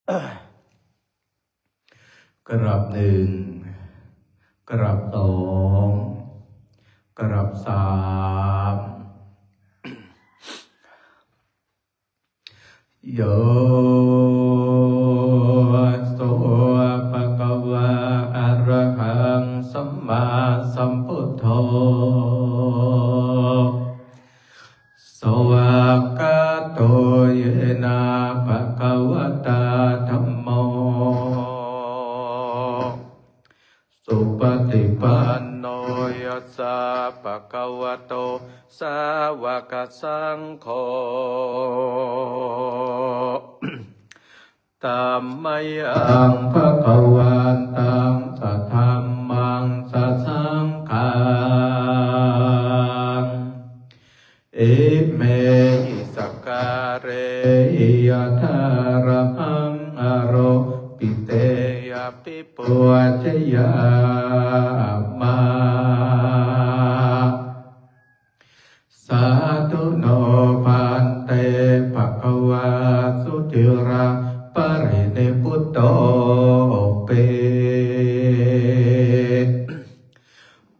กราบหนึ่งกราบสองกราบสามโยโสภะคะวะอะระหังสัมมาสัมพุทโธสวากขาโตเยนะภะคะวะตาธัมโมสุปฏิปันโนยัสสะภะคะวะโตสาวกสังโฆธัมมังภะคะวันตังสัทธัมมังสัสสังฆังเอเมหิสักการเรหิยะทาระหังอโรปิเตยะปิปุจจยามาสาธุโนภันเตภะคะวะสุติราปรินิพพุตโตเป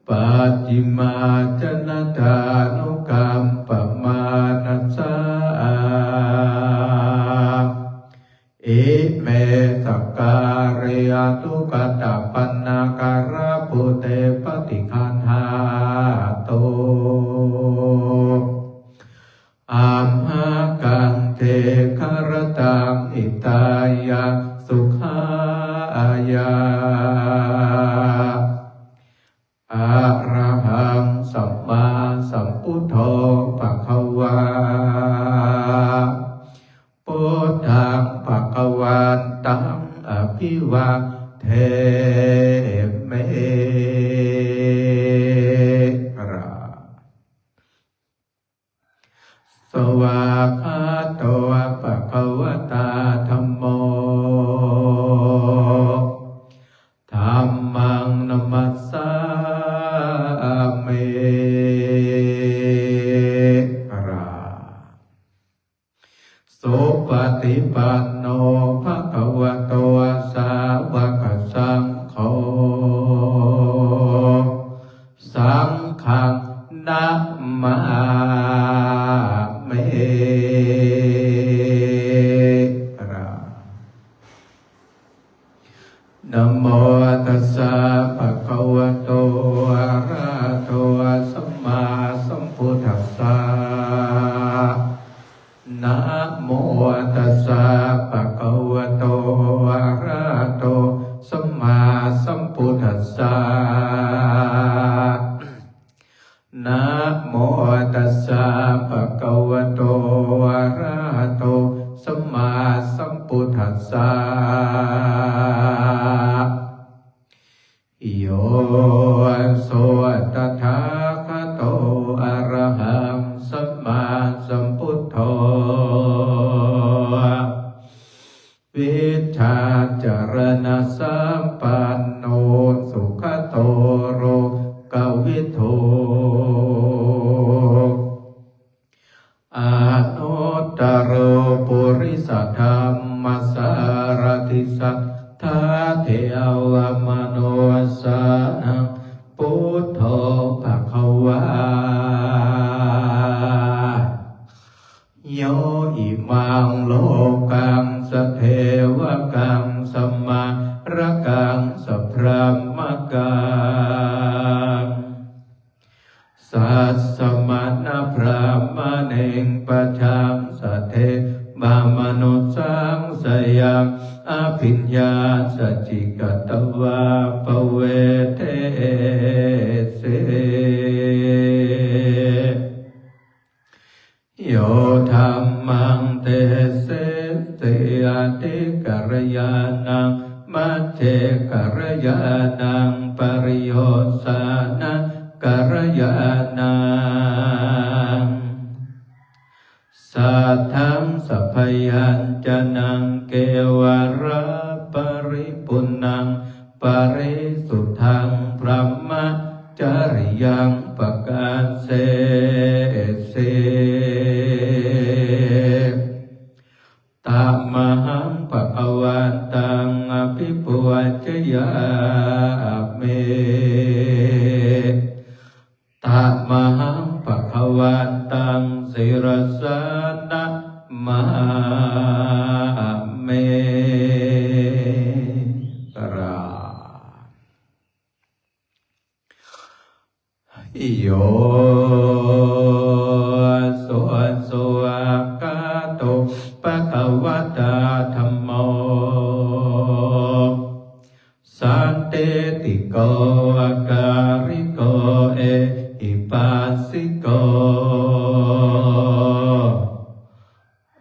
ปัจจิมาจนะทานุกัมปมานัสสะเอเมสักการยตุกตปันนาการะปุเตปฏิคันหาโตอัมหากังเทคารตังอิตายะสุขายาอะระหังสัมมาสัมพุทโธภะคะวาพุทธังภะคะวันตังอภิวาเทเมระสวากขาโตภะคะวะตาธัมโมธัมมังนัมมัสสามิสุปฏิปันโนภะคะวะโตสาวกสังโฆสังฆังนะมามินะโมตัสสะภะคะวะโตอะระหะโตสัมมาสัมพุทธัสสะนะโมตัสสะภะคะวะโตอะระหะโตสัมมาสัมพุทธัสสะนะโมตัสสะภะคะวะโตอะระหะโตสัมมาสัมพุทธัสสะโยโสตถาคโตอะระหังสัมมาสัมพุทโธวิชาจารณะสัมปันโนสุขโตโรกวิโทอานุตตโรปุริสธรรมสารติสัทธาเทวมโนสานังพุทโธภะคะวาโยอิมังโลกังสเทวกังสัมมาระกังสัพพะมะกังสัสสะมณพระมะเนงปัจฉังสเทบามนุสังสยังอภิญญาสัจจิกตวาปเวเทเสโยธัมมังเตเสเตอติกรยานังมัจเจกรยานังปริโยสานะกรยานังสัทธังสัพพยัญจนังเกวระปริปุณังปริสุทธังพรหมจริยังปกาเสเสตามหังภะคะวัน จยาเมตามหังภควตังศิรสานะมาเมกราโยโสโสกาโตภควตาธัมโมสันติติโกอาการิโกเอหิปัสสิโก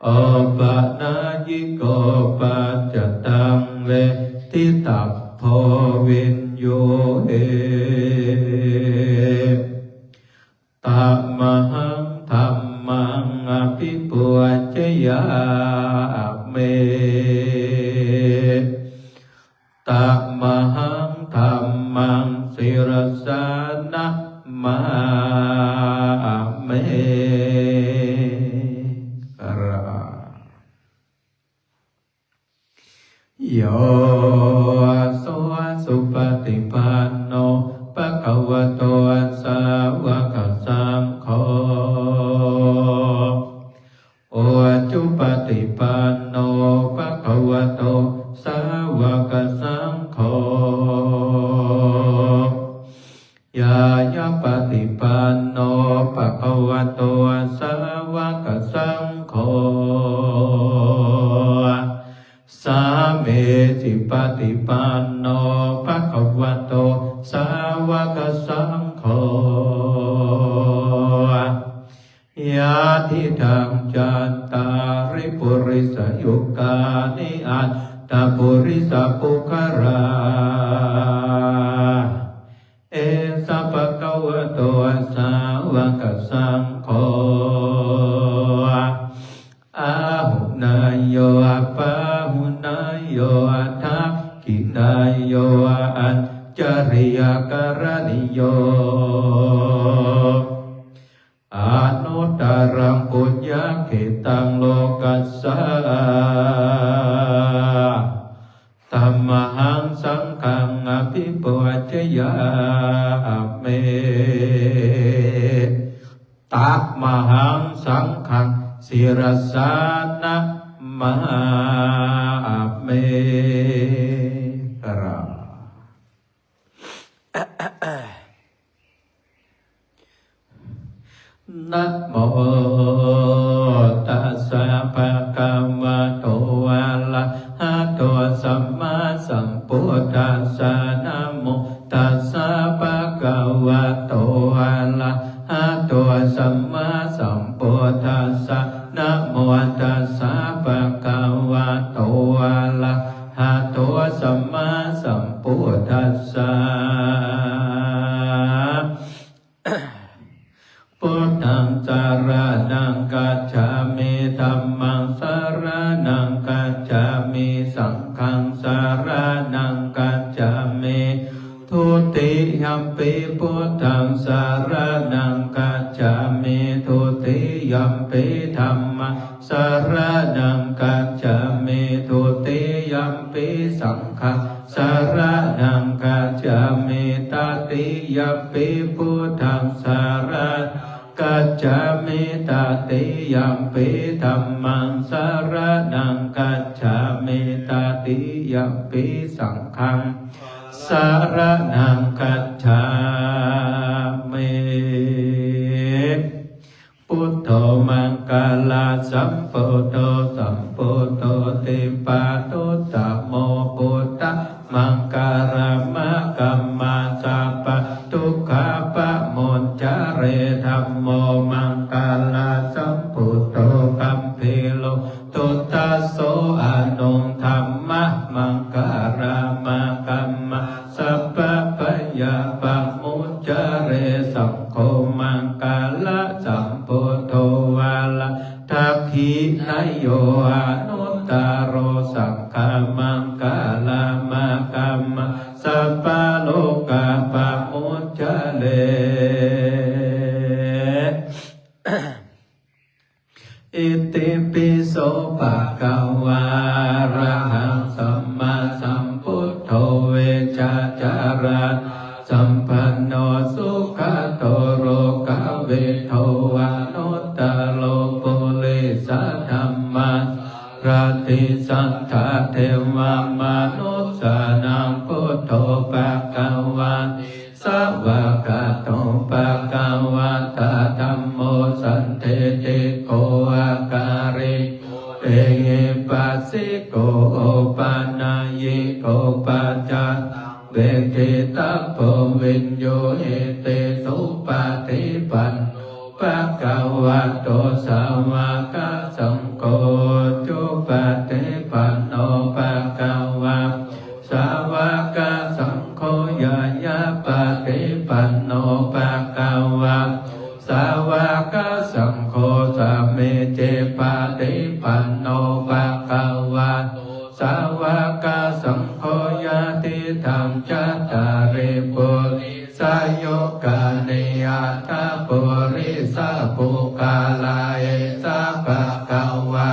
โอปะนายิโกปัจจตังเวทิตัพโพวินโยเอตัมมหังธัมมังอภิปุจจยาเมตัมมหังธัมมังศิรสานะมาเมกราโยโสสุปฏิปันโนภควโตสาวกสังโฆโอจุปฏิปันโนภควโตสาวกสังโฆยายาปฏิปันโนภควโตสาวกสังโฆสาเมจิปฏิปันโนภควโตสาวกสังโฆยาทิทังจันตาริปุริสยุกานิอัตตปุริสปุคาราเอสะภควโตสาวกสังโฆอาหุนายโยอาปาหุนายโยอาทักขินายโยอัญจริยการณิโยอานุตตรังปุญญเขตังโลกัสสะธัมมังสังฆังอภิปุจจยาเมตัมมังสังฆังศิรสานะมาเมกรานะโมตัสสะภะคะวะโตอะระหะโตสัมมาสัมพุทธัสสะนะโมตัสสะภะคะวะโตอะระหะโตสัมมาสัมพุทธัสสะนะโมตัสสะภะคะวะโตอะระหะโตสัมมาสัมพุทธัสสะพุทธังสารนังกัจฉามิธัมมังสารนังกัจฉามิสังฆังสารนังกัจฉามิทุติยัมปิพุทธังสารนังกัจฉามิทุติยัมปิธัมมังสารนังกัจฉามิทุติยัมปิสังฆังสารนังกัจฉามิตติยัมปิพุทธังสารกัจฉามิตติยัมปิธัมมังสารนังกัจฉามิตติยัมปิสังฆังสารนังกัจฉามิพุทโธมังคลาสัมพุทโธสัมพุทโธติปาตุตโมพุทธมังคารมะกัมมาสัพพทุกขปะโมจจเรธัมโมมังคลาสัมพุทโธกัมเพโลตุตัสโสอนุธัมมะมังคารมะกัมมาสัพพปยาปะโมจจเรสังโฆมังคลาสัมพุทโธวาลาทักขินายโยอนุตตโรสังฆมังคลามะกัมมาสัพพโลกาปะโมจจเลอิติปิโสภะคะวะอะระหังสัมมาสัมพุทโธเว สัทธาเทวามนุสสานังพุทโธภควาสวากาโตภควาตาธัมโมสันเทติโกอาการิเอปัสสิโกโอปานายิโกปัจจัตเวทิตาโพวินโยเอเตสุปาทิปันภควะโตสาวกสังโฆจุปาทิปันโนภควะสาวกสังโฆยายาปาทิปันโนภควะสาวกสังโฆสัมเมเจปาทิปันโนภควะสาวกสังโฆยาติธรรมจัตตาริปุริสโยกาเนยตาปุริสปุกาลาเอสะภควะ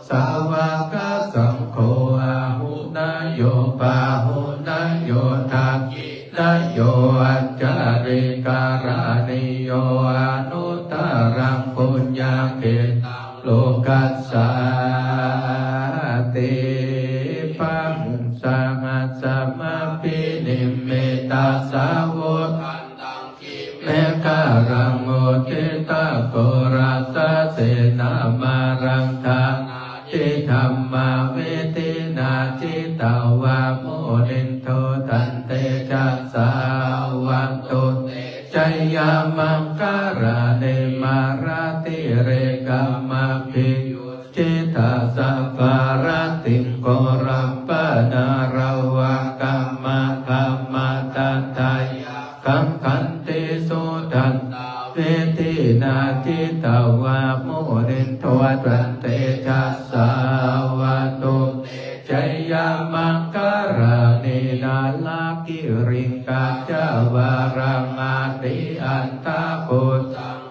สาวกสังโฆอาหุนายโยปาหุนายโยทักขินายโยอัจจาริการานิโยอนุตตรังปุญญาเกตังโลกัสสาติปังสังฆสัมมาปินิเมตาสาวกเมการังโอติตาโกรัสสะเสนามารังทาจิธรรมาเวทินาจิตาวาโมนินโทตันเตจัสสาวันตุจยามังการะเนมาราติเรกามาภิจิตาสัพพารติงโกรัมปนารวะกัมมาคัมมาตัตถายะกังขันติสุตันเวทินาจิตาวาโมนินโทตันเตจัสสาวันตุจยามังการะเนนาลากิริงกาจาวารังอาติอันตาปุต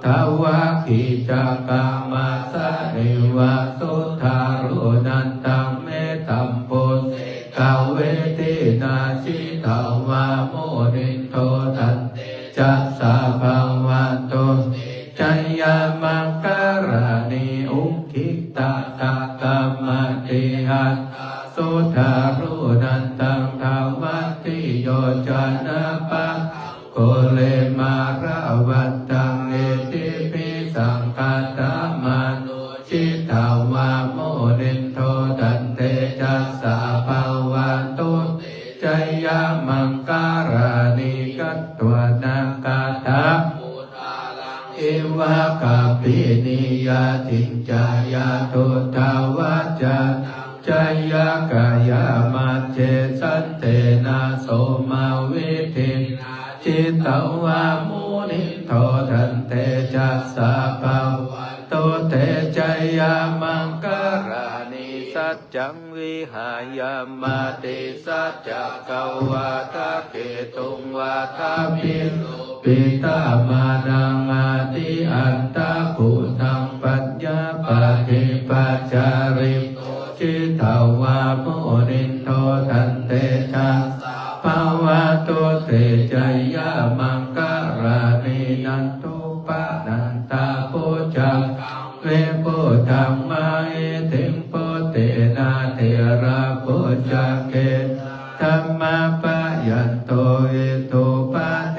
ทวะกิจักกามาสะเนวะสุทารุนันตังเมตัมปุตกาเวทินาจิตาวาโมนินโทตันจัสสะภวันตุจยามังการะเนอุคิตะตะกัมมติหัตสุทารุนันตังทาวัตติโยจนะปะโกเลมาระวัตตังเอติปิสังคตามานุชิตาวาโมนินโทตันเตจัสสะภวันตุจยามังการะนิกัตตวนาคาถาเอวะกาปินิยาติงจายาตุทาวาจาจายากายามัจเจสันเตนะโสมาวิทิจิตาวามุนิโททันเตจัสสะภวันตุเตจยามังการะนิสัจจังวิหายามาติสัจจกวาทะเกตุงวาทะปิปิตามานังอาติอันตะภูตังปัญญาปฏิปัจจาริจิตาวาโมนินโทตันเตจัสสะภวตุเตจยามังการะนินันตุปะนันตาปุจังเวปุธัมมาเอติมปุเตนะเทระปุจักเกธัมมาปะยันโตเอตุปะเท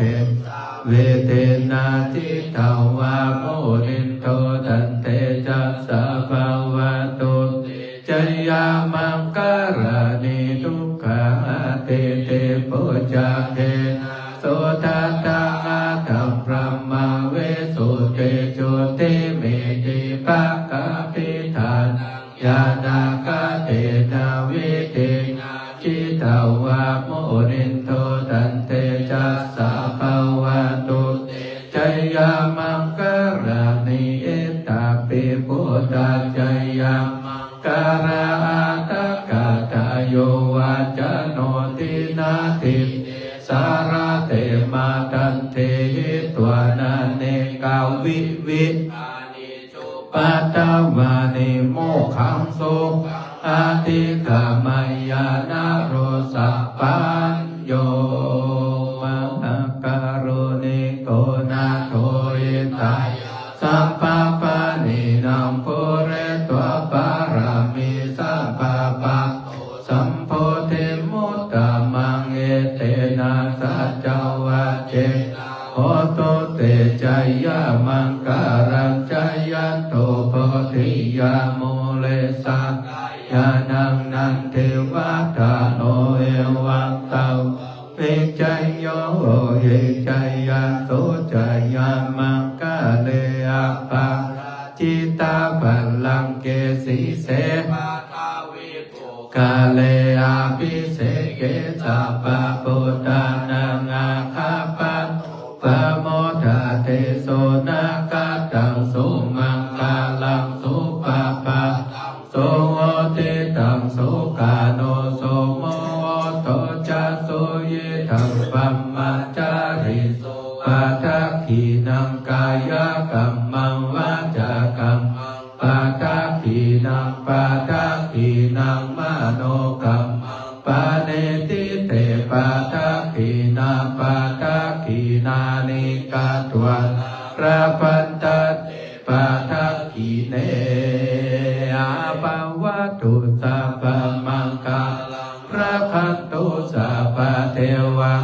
เวเทนาจิตาวาโมนินโทตันเตจัสสะภวตุจยามังการะนิทุกขาเตเตปุจักเกโสทัตตังอาตัมพรหมเวสุเตจุติเมติภะกะปิทานังญาณกะเตนะวิเทนะจิตาวาโมนินโทตันเตจัสสะภวันตุจยามังการะนิเอตาปิปุตตะจยามังการะอาตกะตะโยวาจโนตินาติสารเตมาตันเทตวานาเนกาวิวิปัตตวานิโมขังโสอาติกามายานาโรสัพพัญโยมังการุณิโกนาโทอิตายสัพพะปะนินังปุเรตวะปารามิสัพพะป วัตโนเอวังตังเอจัยโยเอจัยยะโสจัยยามังกะเลอะปะจิตาปัลลังเกสีเสกาเลอาภิเสเกสัพพะพุทธานังอาคาปัสปะโมทะเทโสนาคาตังสุมังคาลังสุปะปะโสโอติตังสุกาโนโสโมโตจัสสุยิทังปัมมัจจาริปัฏฐขีนังกายกัมมังวาจากัมมังปัฏฐขีนังปัฏฐขีนังมโนกัมมังปะเนติเตปัฏฐขีนาปัฏฐขีนานิกาตวันระพันตเตปัฏฐขีเนอาภวตุสัพพมังคลังระคันตุสัพพเทวะ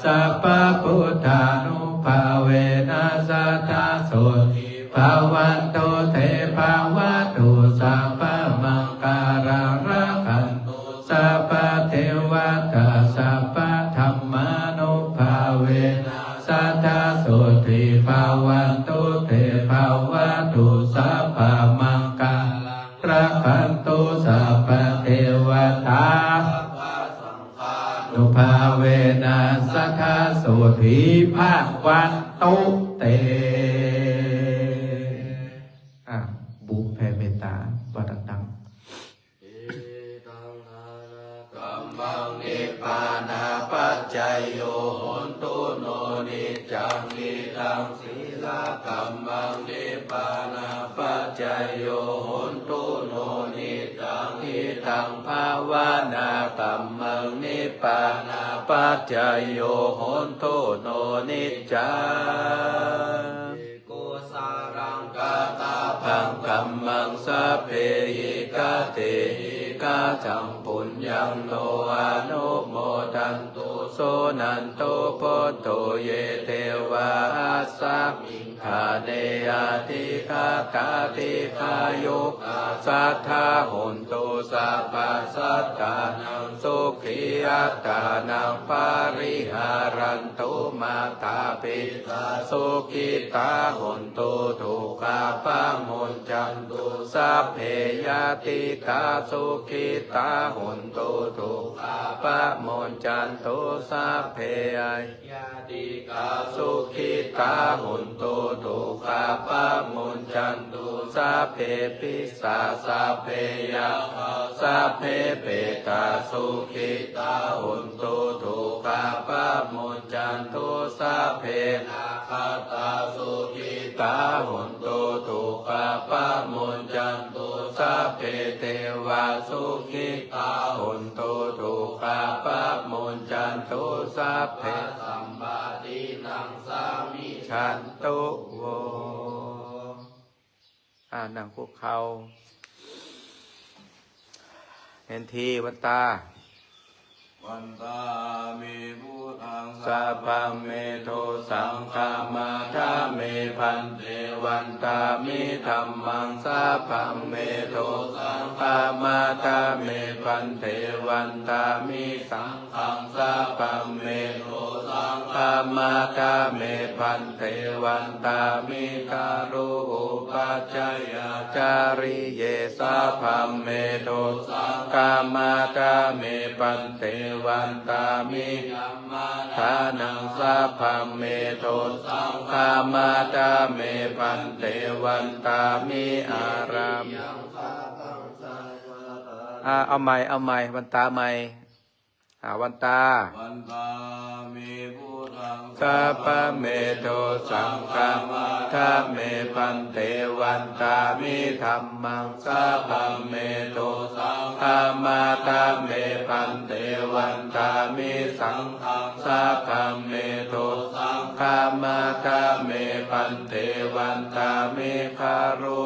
สัพพพุทธานุภาเวนัสสทธาโสติภาวันโตเทภาวะตุสัพพมังการังระคันตุสัพพเทวตาสัพพธัมมานุภาเวนัสสทธาโสติภาวันโตเทภาวะตุสัพพมังการังระคันตุสัพพเทวตานุภาเวนัสสทธาโสติภาวันโตเตบุพเพเมตตาว่าดังๆเอตังนานากัมมังนิพพานาปัจจยโยโหนตุโนนิจังนิทังศีลกัมมังนิพพานาปัจจยโยโหนตุโนนิจังนิทังภาวนากัมมังนิพพานาปัจจยโยโหนตุโนนิจังพังกัมมังสัพเพหิกาเตหิกาจังปุญญังโนอนุโมทันตุโสนันโตโพโตเยเทวาสัพมิงคาเนยติคาตาติคายุสัทธาหุนตุสัพพสัตตานังสุขีอัตตานังปาริหารันตุมาตาปิตาสุขิตาหุนตุทุกขาปังมุนจันตุสัพเพยติกาสุขิตาหุนตุทุกขาปังมุนจันตุสัพเพยติกาสุขิตาหุนตุทุกขาปังมุนจันตุสัพเพปิสาสัพเพยะสัพเพเปตาสุขิตาหุนตุทุกขาปังมุนจันตุสัพเพนาคตาสุขิตาหุนตุทุกขาปังมุนจันตุสัพเพเทวาสุขิตาหุนตุทุกขาปังมุนจันตุสัพเพสัมปาทินังสามิฉันตุโวนั่งพวกเขาเห็นทีวันตาวันตามีพุทธังสัพพังเมโทสังฆามาทาเมพันเตวันตามิธัมมังสัพพังเมโทสังฆามาทาเมพันเตวันตามิสังฆังสัพพังเมโทสังฆามาทาเมพันเตวันตามิการุอุปัจจยาจาริเยสัพพังเมโทสังฆามาทาเมพันเตวันตามิทานังสัพพังเมโทสังฆามาทาเมพันเตวันตามิอารามเอาใหม่วันตาใหม่วันตามีพุทธังสัพพเมโทสังฆามาทาเมพันเตวันตามิธัมมังสัพพเมโทสังฆามาทาเมพันเตวันตามิสังฆังสัพพเมโทสังฆามาทาเมพันเตวันตามิคารุ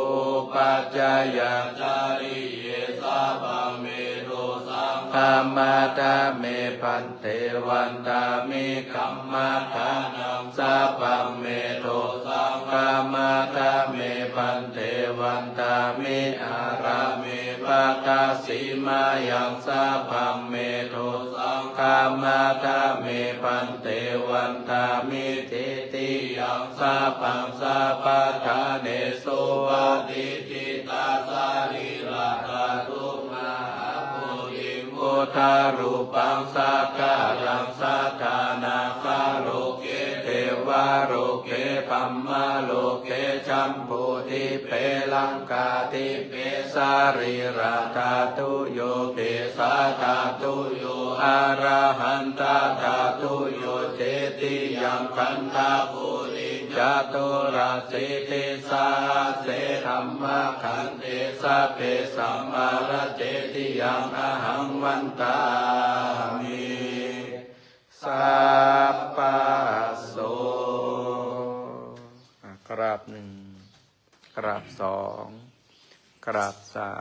ปัจจยาจาริเยสัพพเมโทสังฆามาทาเมพันเตวันตามิกัมมาทานังสัพพังเมโทสังฆามาทาเมพันเตวันตามิอาราเม ปตาสีมายังสาพัมเมโทสังฆามาทาเมปันเตวันตามิทิติยังสาพังสาปะทาเนโสวะติจิตาสาลิลาตาตุมาปุริมุทารูปังสักการังสัทธานาคาโลเกเทวาโลเกปัมมาโลเกจัมพูทิเปลังกาทิเปสาริราธาตุโยเกสาธาตุโยอะระหันตาธาตุโยเจติยังคันธาปุริจตุราสิติสาเสธัมมะขันเตสัพเพสัมมาระเจติยังอหังวันตามิสัพพะโสกราบหนึ่งกราบสองกราบสา